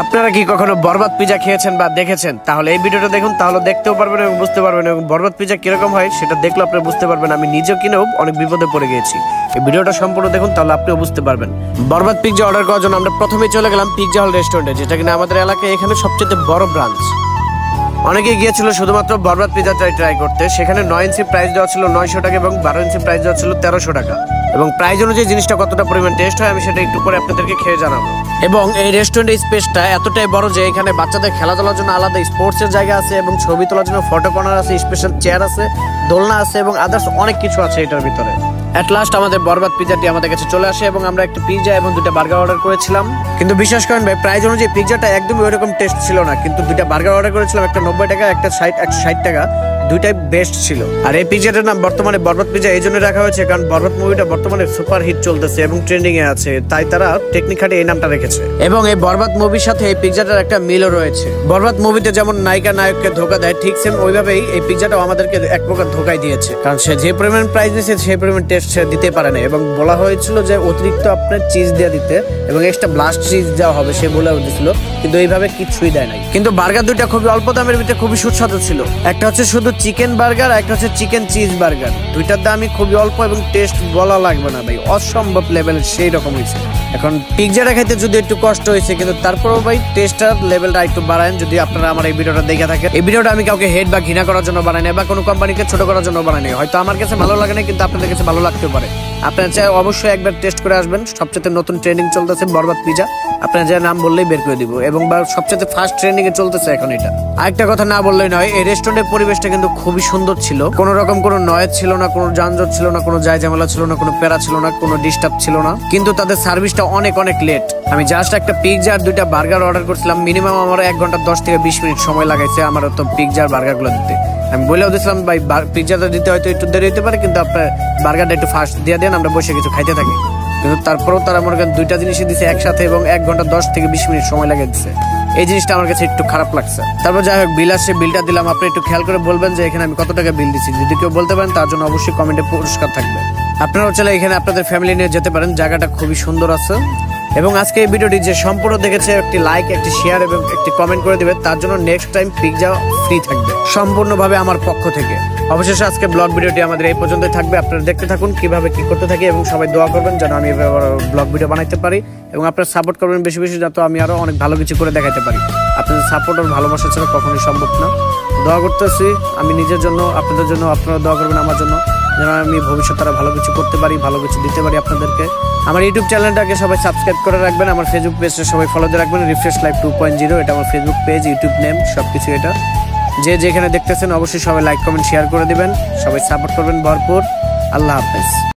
আপনারা কি কখনো বরবাদ পিজা খেয়েছেন বা দেখেছেন? তাহলে এই ভিডিওটা দেখুন, তাহলে দেখতেও পারবেন এবং বুঝতে পারবেন, এবং বরবাদ পিজা কিরকম হয় সেটা দেখলে আপনি বুঝতে পারবেন। আমি নিজেও কিনেও অনেক বিপদে পড়ে গিয়েছি। এই ভিডিওটা সম্পূর্ণ দেখুন, তাহলে আপনিও বুঝতে পারবেন। বরবাদ পিজা অর্ডার করার জন্য আমরা প্রথমেই চলে গেলাম পিৎজা হল রেস্টুরেন্টে, যেটা কিনা আমাদের এলাকায় এখানে সবচেয়ে বড় ব্রাঞ্চ। অনেকে গিয়েছিল শুধুমাত্র বরবাদ পিজাটাই ট্রাই করতে। সেখানে 9 ইঞ্চি প্রাইস দেওয়া ছিল 900 টাকা এবং 12 ইঞ্চি প্রাইস দেওয়া ছিল 1300 টাকা। এবং প্রাইস অনুযায়ী জিনিসটা কতটা পরিমাণ টেস্ট হয় আমি সেটা একটু করে আপনাদেরকে খেয়ে জানাবো। এবং এই রেস্টুরেন্টের স্পেসটা এতটাই বড় যে এখানে বাচ্চাদের খেলাধুলার জন্য আলাদা স্পোর্টসের জায়গা আছে, এবং ছবি তোলার জন্য ফটো কর্নার আছে, স্পেশাল চেয়ার আছে, দোলনা আছে এবং আদার্স অনেক কিছু আছে এটার ভিতরে। এট লাস্ট আমাদের বরবাদ পিজাটি আমাদের কাছে চলে আসে এবং আমরা একটা পিজা এবং 2টা বার্গার অর্ডার করেছিলাম। কিন্তু বিশ্বাস করেন ভাই, প্রাইস অনুযায়ী পিজাটা একদমই ওইরকম টেস্ট ছিল না। কিন্তু 2টা বার্গার অর্ডার করেছিলাম, একটা 90 টাকা, একটা 160 টাকা। দুইটাই বেস্ট ছিল। আর এই পিজাটার নাম বর্তমানে বরবাদ পিজা এই জন্য রাখা হয়েছে কারণ বরবাদ মুভিটা বর্তমানে সুপার হিট চলতেছে এবং ট্রেন্ডিং এ আছে, তাই তারা টেকনিক খাটে এই নামটা রেখেছে। এবং এই বরবাদ মুভির সাথে এই পিজাটার একটা মিলও রয়েছে। বরবাদ মুভিতে যেমন নায়িকা নায়ককে ধোকা দেয়, ঠিক সেম ওইভাবেই এই পিজাটাও আমাদেরকে এক প্রকার ধোকাই দিয়েছে। কারণ সে যে পরিমাণ প্রাইস দিয়েছে সেই পরিমাণ টেস্ট সে দিতে পারে না, এবং বলা হয়েছিল যে অতিরিক্ত আপনার চিজ দিয়ে দিতে এবং এক্সট্রা ব্লাস্ট চিজ দেওয়া হবে, সে বলে দিয়েছিল, কিন্তু এইভাবে কিছুই দেয় নাই। কিন্তু বার্গার দুইটা খুবই অল্প দামের ভিতরে খুবই সুস্বাদু ছিল। একটা হচ্ছে শুধু চিকেন বার্গার, একটা হচ্ছে চিকেন চিজ বার্গার। দুইটার দামই খুবই অল্প এবং টেস্ট বলা লাগবে না ভাই, অসম্ভব লেভেলের সেই রকম হয়েছে। এখন পিৎজাটা খাইতে যদি একটু কষ্ট হয়েছে, কিন্তু তারপরেও ভাই টেস্টার লেভেলটা একটু বাড়ান। যদি আপনারা আমার এই ভিডিওটা দেখে থাকেন, এই ভিডিওটা আমি কাউকে হেড বা ঘৃণা করার জন্য বানাই না, বা কোনো কোম্পানিকে ছোট করার জন্য বানাই না। হয়তো আমার কাছে ভালো লাগে না, কিন্তু আপনাদের কাছে ভালো লাগতেও পারে। আপনারা চাই অবশ্যই একবার টেস্ট করে আসবেন। সবচেয়ে নতুন ট্রেন্ডিং চলতেছে বরবাদ পিজা, আপনারা যে নাম বললেই বের করে দিব, এবং সবচেয়ে ফার্স্ট ট্রেন্ডিং এ চলতেছে এখন এটা। আরেকটা কথা না বললেই নয়, এই রেস্টুরেন্টের পরিবেশটা কিন্তু খুবই সুন্দর ছিল। কোনো রকম কোনো নয়েজ ছিল না, কোনো যানজট ছিল না, কোনো যায় ঝামেলা ছিল না, কোনো প্যারা ছিল না, কোনো ডিস্টার্ব ছিল না। কিন্তু তাদের সার্ভিসটা অনেক অনেক লেট। আমি জাস্ট একটা পিৎজা আর 2টা বার্গার অর্ডার করছিলাম, মিনিমাম আমার 1 ঘন্টা 10 থেকে 20 মিনিট সময় লাগাইছে আমার তো পিৎজা আর বার্গার গুলো দিতে। আমি বলেও দিয়েছিলাম ভাই পিৎজাটা দিতে হয়তো একটু দেরি হতে পারে, কিন্তু আপনার বার্গারটা একটু ফাস্ট দিয়ে দেন, আমরা বসে কিছু খাইতে থাকি। কিন্তু তারপরেও তারা মনে করেন 2টা জিনিসই দিচ্ছে একসাথে এবং 1 ঘন্টা 10 থেকে 20 মিনিট সময় লাগে দিচ্ছে। এই জিনিসটা আমার কাছে একটু খারাপ লাগছে। তারপর যাই হোক, বিল আসছে, বিলটা দিলাম। আপনি একটু খেয়াল করে বলবেন যে এখানে আমি কত টাকা বিল দিচ্ছি। যদি কেউ বলতে পারেন তার জন্য অবশ্যই কমেন্টে পুরস্কার থাকবে। আপনারাও চাইলে এখানে আপনাদের ফ্যামিলি নিয়ে যেতে পারেন, জায়গাটা খুবই সুন্দর আছে। এবং আজকে এই ভিডিওটি যে সম্পূর্ণ দেখেছে একটি লাইক, একটি শেয়ার এবং একটি কমেন্ট করে দিবে, তার জন্য নেক্সট টাইম পিৎজা ফ্রি থাকবে সম্পূর্ণভাবে আমার পক্ষ থেকে। অবশেষে আজকে ব্লগ ভিডিওটি আমাদের এই পর্যন্তই থাকবে। আপনারা দেখতে থাকুন কিভাবে কি করতে থাকি, এবং সবাই দোয়া করবেন যেন আমি ব্লগ ভিডিও বানাইতে পারি, এবং আপনারা সাপোর্ট করবেন বেশি বেশি, যাতে আমি আরো অনেক ভালো কিছু করে দেখাতে পারি। আপনাদের সাপোর্ট আর ভালোবাসা ছাড়া কখনোই সম্ভব না। দোয়া করতেছি আমি নিজের জন্য, আপনাদের জন্য, আপনারা দোয়া করবেন আমার জন্য, যেন আমি ভবিষ্যতে আরো ভালো কিছু করতে পারি, ভালো কিছু দিতে পারি আপনাদেরকে। আমার ইউটিউব চ্যানেলটাকে সবাই সাবস্ক্রাইব করে রাখবেন, আমার ফেসবুক পেজটা সবাই ফলো দিয়ে রাখবেন, রিফ্রেশ লাইফ 2.0, এটা আমার ফেসবুক পেজ, ইউটিউব নেম সবকিছু এটা। যে যেখানে দেখতেছেন অবশ্যই সবাই লাইক কমেন্ট শেয়ার করে দিবেন, সবাই সাপোর্ট করবেন ভরপুর। আল্লাহ হাফেজ।